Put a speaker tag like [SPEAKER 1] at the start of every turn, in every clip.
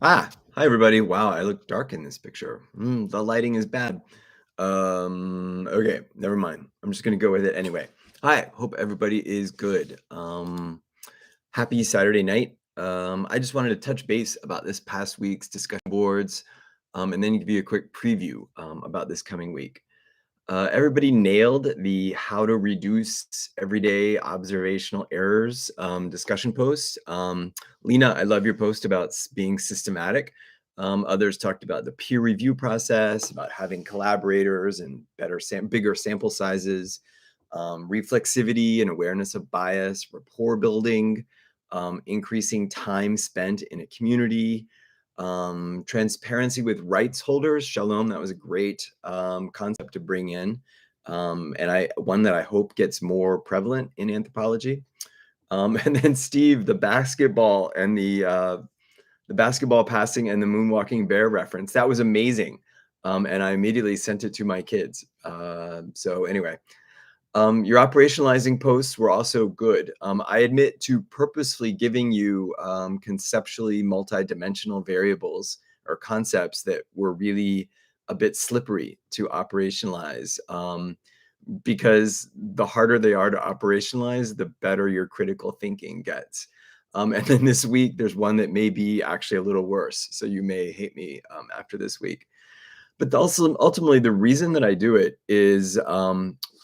[SPEAKER 1] Hi everybody. Wow, I look dark in this picture. The lighting is bad. Okay, never mind. I'm just gonna go with it anyway. Hi, hope everybody is good. Happy Saturday night. I just wanted to touch base about this past week's discussion boards, and then give you a quick preview about this coming week. Everybody nailed the how to reduce everyday observational errors discussion post. Lena, I love your post about being systematic. Others talked about the peer review process, about having collaborators and bigger sample sizes, reflexivity and awareness of bias, rapport building, increasing time spent in a community, transparency with rights holders. Shalom, that was a great concept to bring in, and one that I hope gets more prevalent in anthropology. And then Steve, the basketball and the basketball passing and the moonwalking bear reference, that was amazing, and I immediately sent it to my kids. So anyway, your operationalizing posts were also good. I admit to purposefully giving you conceptually multidimensional variables or concepts that were really a bit slippery to operationalize, because the harder they are to operationalize, the better your critical thinking gets. And then this week, there's one that may be actually a little worse. So you may hate me after this week. But also, ultimately, the reason that I do it is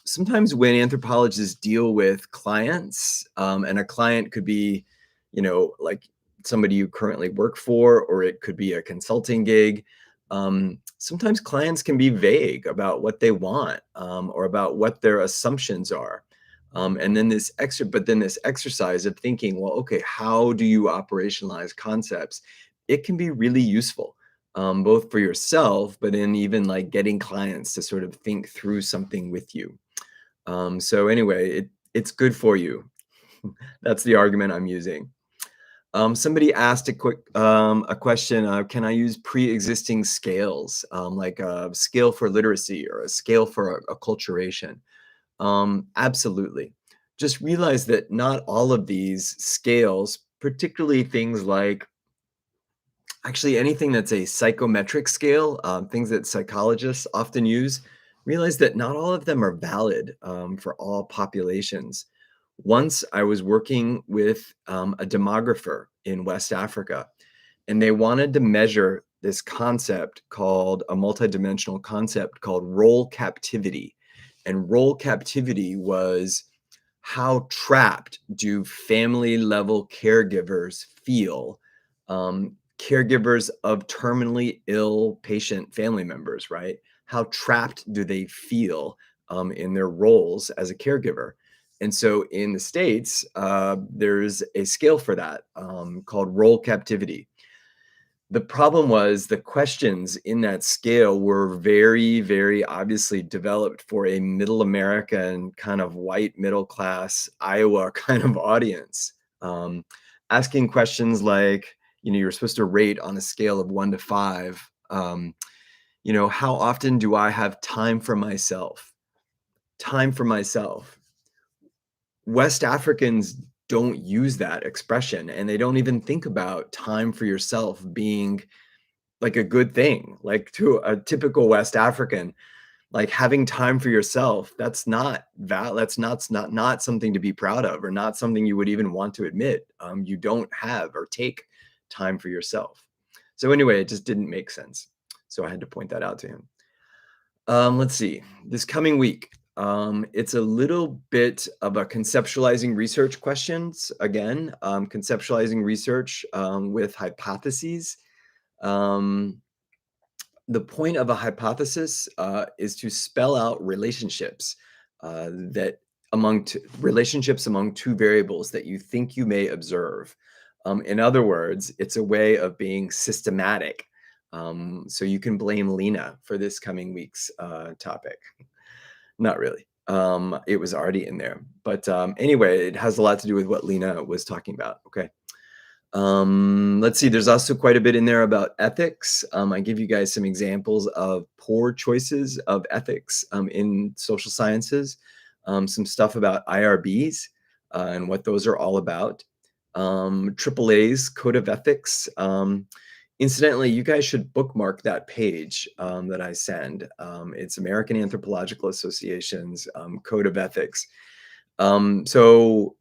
[SPEAKER 1] sometimes when anthropologists deal with clients, and a client could be, like somebody you currently work for, or it could be a consulting gig. Sometimes clients can be vague about what they want, or about what their assumptions are. And then this exercise of thinking, well, okay, how do you operationalize concepts? It can be really useful, both for yourself, but in even like getting clients to sort of think through something with you. So anyway, it's good for you. That's the argument I'm using. Somebody asked a question. Can I use pre-existing scales, like a scale for literacy or a scale for acculturation? Absolutely. Just realize that not all of these scales, particularly things like actually anything that's a psychometric scale, things that psychologists often use, realize that not all of them are valid for all populations. Once I was working with a demographer in West Africa, and they wanted to measure this concept called a multidimensional concept called role captivity. And role captivity was how trapped do family level caregivers feel, caregivers of terminally ill patient family members, right? How trapped do they feel in their roles as a caregiver? And so in the States, there's a scale for that called role captivity. The problem was the questions in that scale were very, very obviously developed for a middle American kind of white middle class Iowa kind of audience. Asking questions like, you're supposed to rate on a scale of 1 to 5. How often do I have time for myself? Time for myself. West Africans don't use that expression, and they don't even think about time for yourself being like a good thing. Like to a typical West African, like having time for yourself, that's not something to be proud of, or not something you would even want to admit. You don't have or take time for yourself. So anyway, it just didn't make sense. So I had to point that out to him. Let's see. This coming week, it's a little bit of a conceptualizing research questions again. Conceptualizing research with hypotheses. Um, the point of a hypothesis is to spell out relationships that relationships among two variables that you think you may observe. In other words, it's a way of being systematic. So you can blame Lena for this coming week's topic. Not really. It was already in there. But anyway, it has a lot to do with what Lena was talking about. Okay. Let's see, there's also quite a bit in there about ethics. I give you guys some examples of poor choices of ethics in social sciences, some stuff about IRBs and what those are all about, AAA's Code of Ethics, Incidentally, you guys should bookmark that page that I send. It's American Anthropological Association's Code of Ethics. So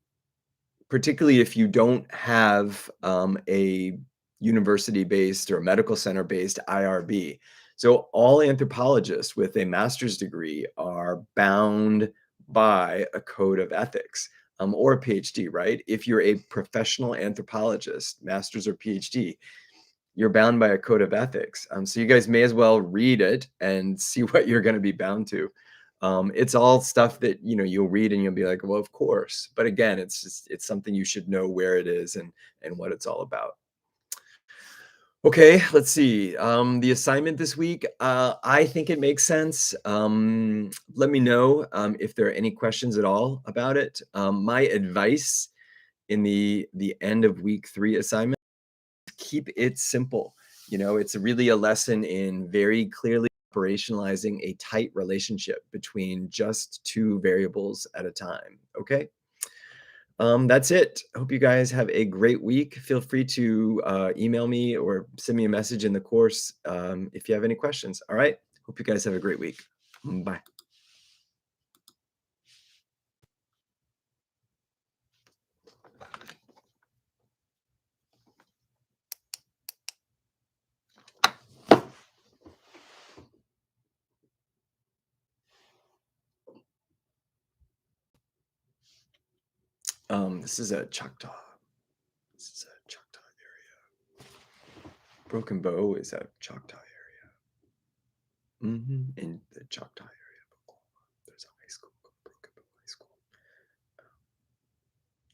[SPEAKER 1] particularly if you don't have a university-based or medical center-based IRB. So all anthropologists with a master's degree are bound by a code of ethics, or a PhD, right? If you're a professional anthropologist, master's or PhD, you're bound by a code of ethics. So you guys may as well read it and see what you're going to be bound to. It's all stuff that you'll read and you'll be like, well, of course. But again, it's something you should know where it is and what it's all about. Okay, let's see. The assignment this week, I think it makes sense. Let me know if there are any questions at all about it. My advice in the end of week 3 assignment, keep it simple. It's really a lesson in very clearly operationalizing a tight relationship between just 2 variables at a time. Okay. That's it. Hope you guys have a great week. Feel free to email me or send me a message in the course if you have any questions. All right. Hope you guys have a great week. Bye. This is a Choctaw. This is a Choctaw area. Broken Bow is a Choctaw area. In the Choctaw area of Oklahoma, there's a high school called Broken Bow High School.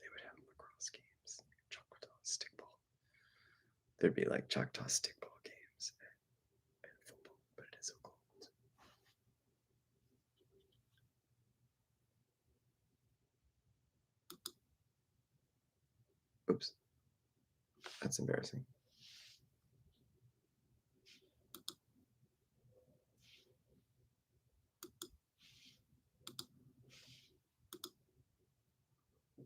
[SPEAKER 1] They would have lacrosse games, Choctaw stickball. There'd be like Choctaw stickball games and football, but it is so cold. Oops, that's embarrassing.